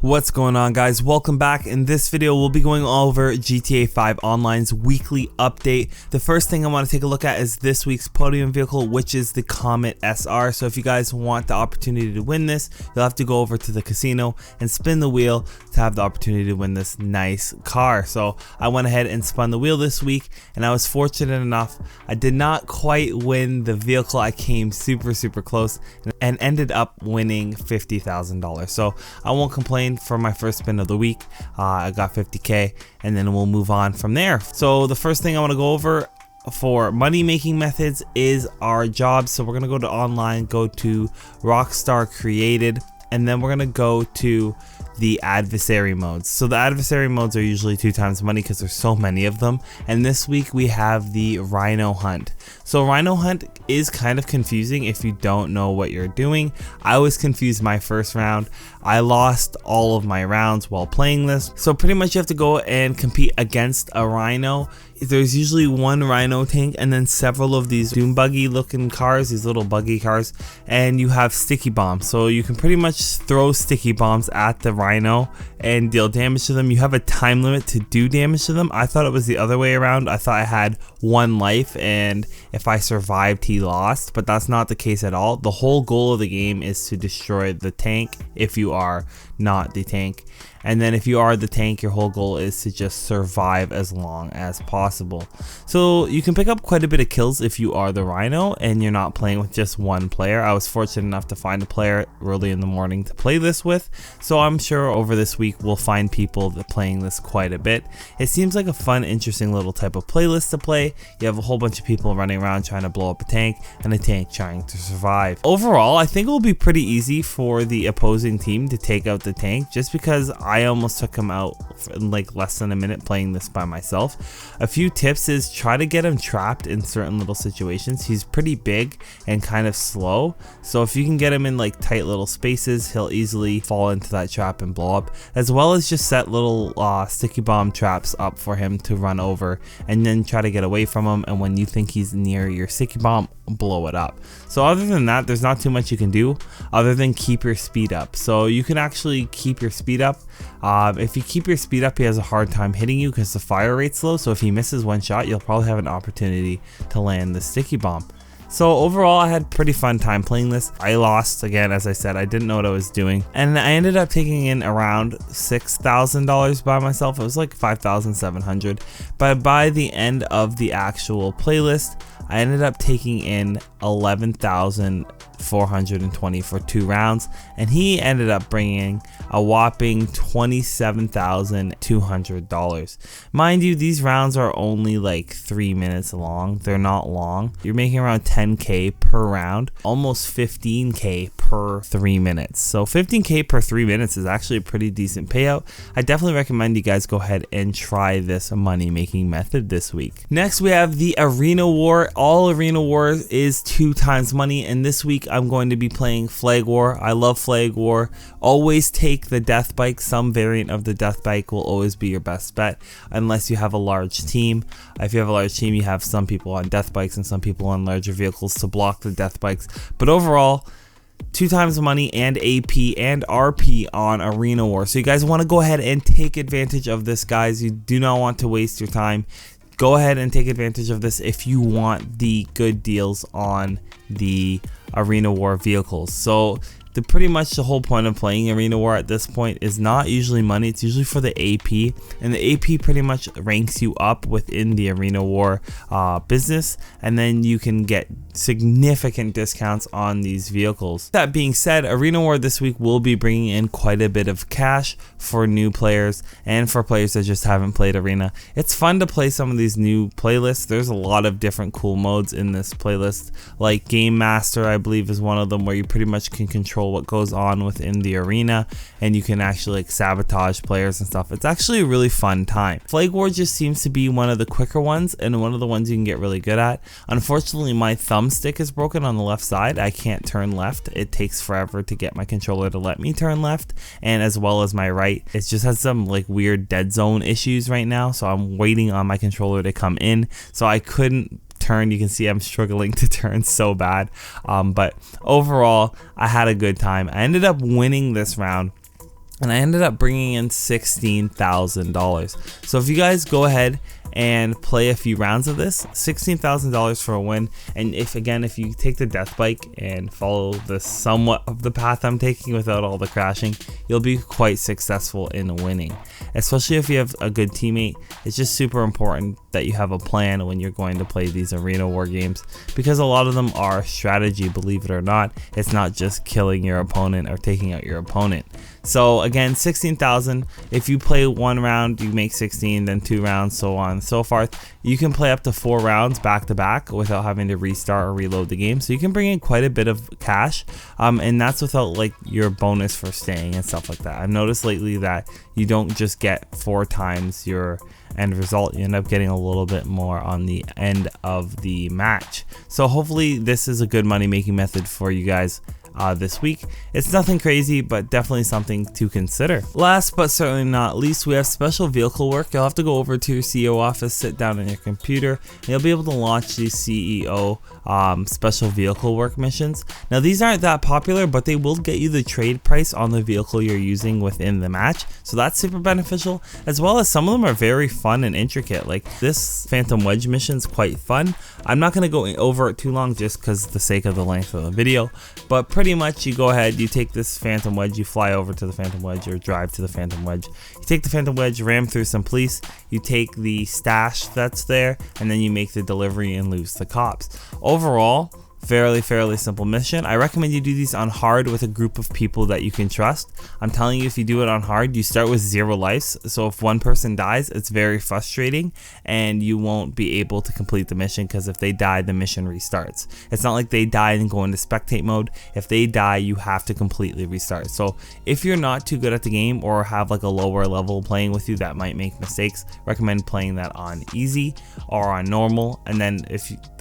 What's going on, guys? Welcome back. In this video we'll be going over GTA 5 Online's weekly update. The first thing I want to take a look at is this week's podium vehicle, which is the Comet SR. So if you guys want the opportunity to win this, you'll have to go over to the casino and spin the wheel to have the opportunity to win this nice car. So I went ahead and spun the wheel this week, and I was fortunate enough, I did not quite win the vehicle. I came super close and ended up winning $50,000. So I won't complain. For my first spin of the week, I got 50k, and then we'll move on from there. So the first thing I want to go over for money making methods is our jobs. So we're gonna go to online, go to Rockstar Created, and then we're gonna go to the adversary modes. So the adversary modes are usually 2 times money because there's so many of them, and this week we have the Rhino Hunt. So Rhino Hunt is kind of confusing if you don't know what you're doing. I was confused my first round. I lost all of my rounds while playing this. So pretty much you have to go and compete against a rhino. There's usually one rhino tank and then several of these doom buggy looking cars, these little buggy cars, and you have sticky bombs. So you can pretty much throw sticky bombs at the rhino and deal damage to them. You have a time limit to do damage to them. I thought it was the other way around. I thought I had 1 life, and if I survived he lost, but that's not the case at all. The whole goal of the game is to destroy the tank if you are not the tank, and then if you are the tank, your whole goal is to just survive as long as possible. So you can pick up quite a bit of kills if you are the rhino and you're not playing with just one player. I was fortunate enough to find a player early in the morning to play this with, so I'm sure over this week we'll find people that playing this quite a bit. It seems like a fun, interesting little type of playlist to play. You have a whole bunch of people running around trying to blow up a tank and a tank trying to survive. Overall, I think it will be pretty easy for the opposing team to take out the tank, just because I almost took him out in like less than a minute playing this by myself. A few tips is try to get him trapped in certain little situations. He's pretty big and kind of slow, so if you can get him in like tight little spaces, he'll easily fall into that trap and blow up, as well as just set little sticky bomb traps up for him to run over, and then try to get away from him, and when you think he's near your sticky bomb, blow it up. So other than that, there's not too much you can do other than keep your speed up. So you can actually keep your speed up. If you keep your speed up, he has a hard time hitting you because the fire rate's low, so if he misses 1 shot, you'll probably have an opportunity to land the sticky bomb. So overall, I had pretty fun time playing this. I lost again, as I said. I didn't know what I was doing, and I ended up taking in around $6,000 by myself. It was like $5,700, but by the end of the actual playlist, I ended up taking in $11,420 for 2 rounds, and he ended up bringing a whopping $27,200. Mind you, these rounds are only like 3 minutes long. They're not long. You're making around 10k per round, almost 15k per 3 minutes. So 15k per 3 minutes is actually a pretty decent payout. I definitely recommend you guys go ahead and try this money making method this week. Next, we have the Arean War. All Arean War is 2 times money, and this week I'm going to be playing Flag War. I love Flag War. Always take the death bike. Some variant of the death bike will always be your best bet unless you have a large team. If you have a large team, you have some people on death bikes and some people on larger vehicles to block the death bikes, but overall 2 times money and AP and RP on Arean War. So you guys want to go ahead and take advantage of this, guys. You do not want to waste your time. Go ahead and take advantage of this if you want the good deals on the Arean War vehicles. So pretty much the whole point of playing Arean War at this point is not usually money. It's usually for the AP, and the AP pretty much ranks you up within the Arean War business, and then you can get significant discounts on these vehicles. That being said, Arean War this week will be bringing in quite a bit of cash for new players and for players that just haven't played Arena. It's fun to play some of these new playlists. There's a lot of different cool modes in this playlist, like Game Master, I believe, is one of them, where you pretty much can control what goes on within the arena, and you can actually like sabotage players and stuff. It's actually a really fun time. Flag War just seems to be one of the quicker ones and one of the ones you can get really good at. Unfortunately, my thumbstick is broken on the left side. I can't turn left. It takes forever to get my controller to let me turn left, and as well as my right. It just has some like weird dead zone issues right now, so I'm waiting on my controller to come in, so I couldn't turn. You can see I'm struggling to turn so bad, but overall I had a good time. I ended up winning this round and I ended up bringing in $16,000. So if you guys go ahead and play a few rounds of this, $16,000 for a win. And if you take the death bike and follow the somewhat of the path I'm taking without all the crashing, you'll be quite successful in winning. Especially if you have a good teammate, it's just super important that you have a plan when you're going to play these arena war games, because a lot of them are strategy, believe it or not. It's not just killing your opponent or taking out your opponent. So again, 16,000. If you play one round, you make 16, then 2 rounds, so on and so forth. You can play up to 4 rounds back to back without having to restart or reload the game. So you can bring in quite a bit of cash, and that's without like your bonus for staying and stuff like that. I've noticed lately that you don't just get 4 times your end result, you end up getting a little bit more on the end of the match. So hopefully this is a good money making method for you guys this week. It's nothing crazy, but definitely something to consider. Last but certainly not least, we have special vehicle work. You'll have to go over to your CEO office, sit down on your computer, and you'll be able to launch these CEO special vehicle work missions. Now these aren't that popular, but they will get you the trade price on the vehicle you're using within the match, so that's super beneficial, as well as some of them are very fun and intricate. Like this Phantom Wedge mission is quite fun. I'm not going to go over it too long just because the sake of the length of the video, but pretty much you go ahead, you take this Phantom Wedge, you fly over to the Phantom Wedge or drive to the Phantom Wedge, you take the Phantom Wedge, ram through some police, you take the stash that's there, and then you make the delivery and lose the cops. Overall, fairly simple mission. I recommend you do these on hard with a group of people that you can trust. I'm telling you, if you do it on hard, you start with 0 lives, so if one person dies, it's very frustrating and you won't be able to complete the mission, because if they die, the mission restarts. It's not like they die and go into spectate mode. If they die, you have to completely restart. So if you're not too good at the game or have like a lower level playing with you that might make mistakes, recommend playing that on easy or on normal, and then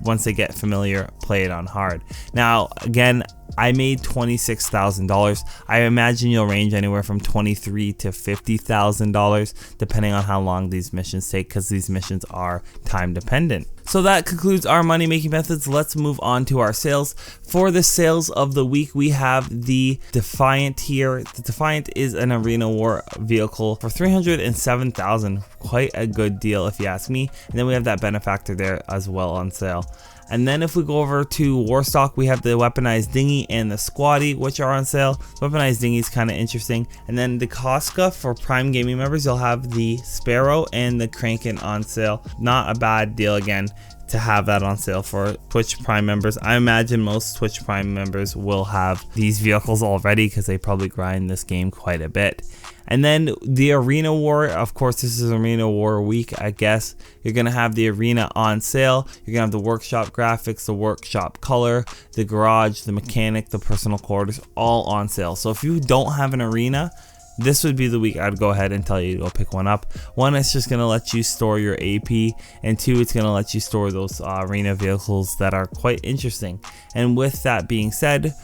once they get familiar, play it on hard. Now again, I made $26,000. I imagine you'll range anywhere from $23,000 to $50,000 depending on how long these missions take, because these missions are time dependent. So that concludes our money making methods. Let's move on to our sales. For the sales of the week, we have the Defiant here. The Defiant is an Arena War vehicle for $307,000. Quite a good deal if you ask me. And then we have that Benefactor there as well on sale. And then if we go over to Warstock, we have the Weaponized Dinghy and the Squatty, which are on sale. Weaponized Dinghy is kind of interesting. And then the Koska, for Prime Gaming members, you'll have the Sparrow and the Kraken on sale. Not a bad deal again to have that on sale for Twitch Prime members. I imagine most Twitch Prime members will have these vehicles already because they probably grind this game quite a bit. And then the Arena War, of course this is Arena War week, I guess. You're going to have the arena on sale. You're going to have the workshop graphics, the workshop color, the garage, the mechanic, the personal quarters, all on sale. So if you don't have an arena, this would be the week I'd go ahead and tell you to go pick one up. One, it's just going to let you store your AP, and 2, it's going to let you store those arena vehicles that are quite interesting. And with that being said,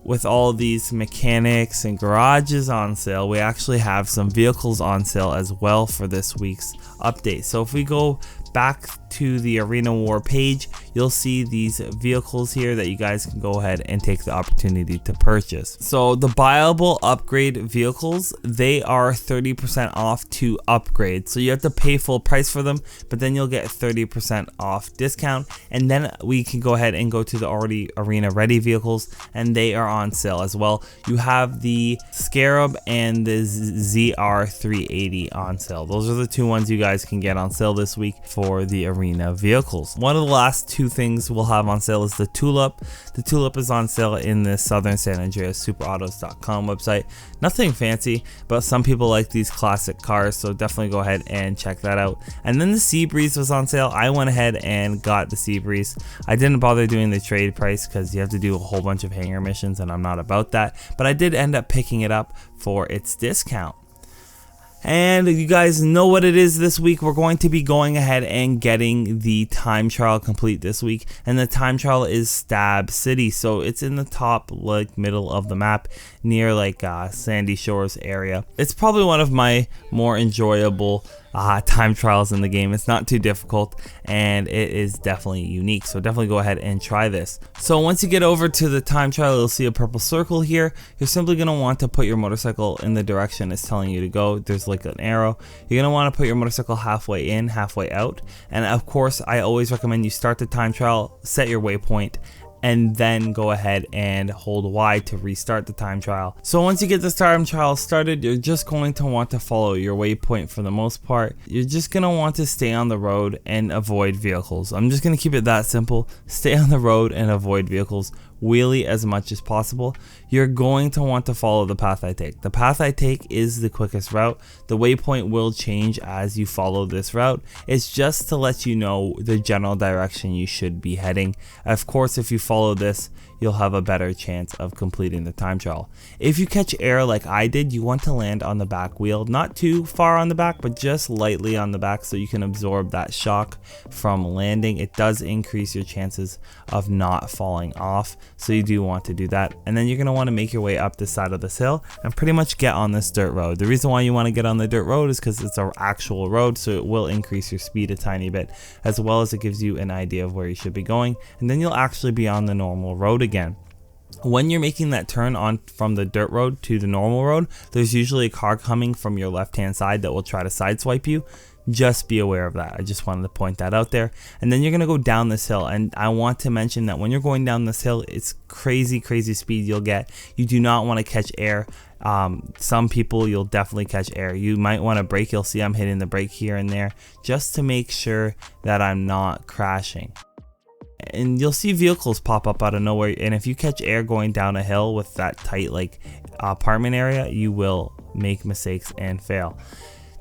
with all these mechanics and garages on sale, we actually have some vehicles on sale as well for this week's update. So if we go back to the Arena War page, you'll see these vehicles here that you guys can go ahead and take the opportunity to purchase. So the buyable upgrade vehicles, they are 30% off to upgrade. So you have to pay full price for them, but then you'll get 30% off discount. And then we can go ahead and go to the already arena ready vehicles, and they are on sale as well. You have the Scarab and the ZR380 on sale. Those are the 2 ones you guys can get on sale this week for the arena vehicles. One of the last 2 things we'll have on sale is the Tulip. The Tulip is on sale in the Southern San Andreas superautos.com website. Nothing fancy, but some people like these classic cars, so definitely go ahead and check that out. And then the Seabreeze was on sale. I went ahead and got the Seabreeze. I didn't bother doing the trade price because you have to do a whole bunch of hangar missions and I'm not about that, but I did end up picking it up for its discount. And you guys know what it is this week. We're going to be going ahead and getting the time trial complete this week, and the time trial is Stab City, so it's in the top like middle of the map. near like Sandy Shores area. It's probably one of my more enjoyable time trials in the game. It's not too difficult and it is definitely unique, so definitely go ahead and try this. So once you get over to the time trial, you'll see a purple circle here. You're simply going to want to put your motorcycle in the direction it's telling you to go. There's like an arrow. You're going to want to put your motorcycle halfway in, halfway out, and of course I always recommend you start the time trial, set your waypoint, and then go ahead and hold Y to restart the time trial. So once you get the time trial started, you're just going to want to follow your waypoint for the most part. You're just going to want to stay on the road and avoid vehicles. I'm just going to keep it that simple. Stay on the road and avoid vehicles. Wheelie as much as possible. You're going to want to follow the path I take. The path I take is the quickest route. The waypoint will change as you follow this route. It's just to let you know the general direction you should be heading. Of course, if you follow this, you'll have a better chance of completing the time trial. If you catch air like I did, you want to land on the back wheel, not too far on the back, but just lightly on the back so you can absorb that shock from landing. It does increase your chances of not falling off, so you do want to do that. And then you're going to want to make your way up the side of this hill and pretty much get on this dirt road. The reason why you want to get on the dirt road is because it's an actual road, so it will increase your speed a tiny bit, as well as it gives you an idea of where you should be going, and then you'll actually be on the normal road again. When you're making that turn on from the dirt road to the normal road, there's usually a car coming from your left hand side that will try to sideswipe you. Just be aware of that. I just wanted to point that out there. And then you're going to go down this hill, and I want to mention that when you're going down this hill, it's crazy speed you'll get. You do not want to catch air. Some people, you'll definitely catch air. You might want to brake. You'll see I'm hitting the brake here and there just to make sure that I'm not crashing. And you'll see vehicles pop up out of nowhere, and if you catch air going down a hill with that tight like apartment area, you will make mistakes and fail.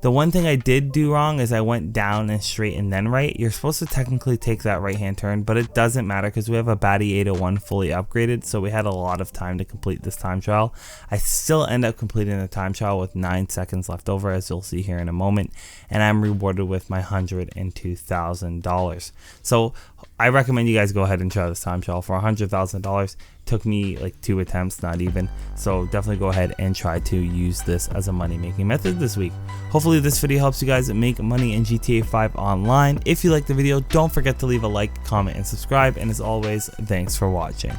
The one thing I did do wrong is I went down and straight and then right. You're supposed to technically take that right hand turn, but it doesn't matter because we have a Batty 801 fully upgraded, so we had a lot of time to complete this time trial. I still end up completing the time trial with 9 seconds left over, as you'll see here in a moment, and I'm rewarded with my $102,000. So I recommend you guys go ahead and try this time trial for $100,000. Took me like 2 attempts, not even, so definitely go ahead and try to use this as a money making method this week. Hopefully this video helps you guys make money in GTA 5 online. If you liked the video, don't forget to leave a like, comment, and subscribe, and as always, thanks for watching.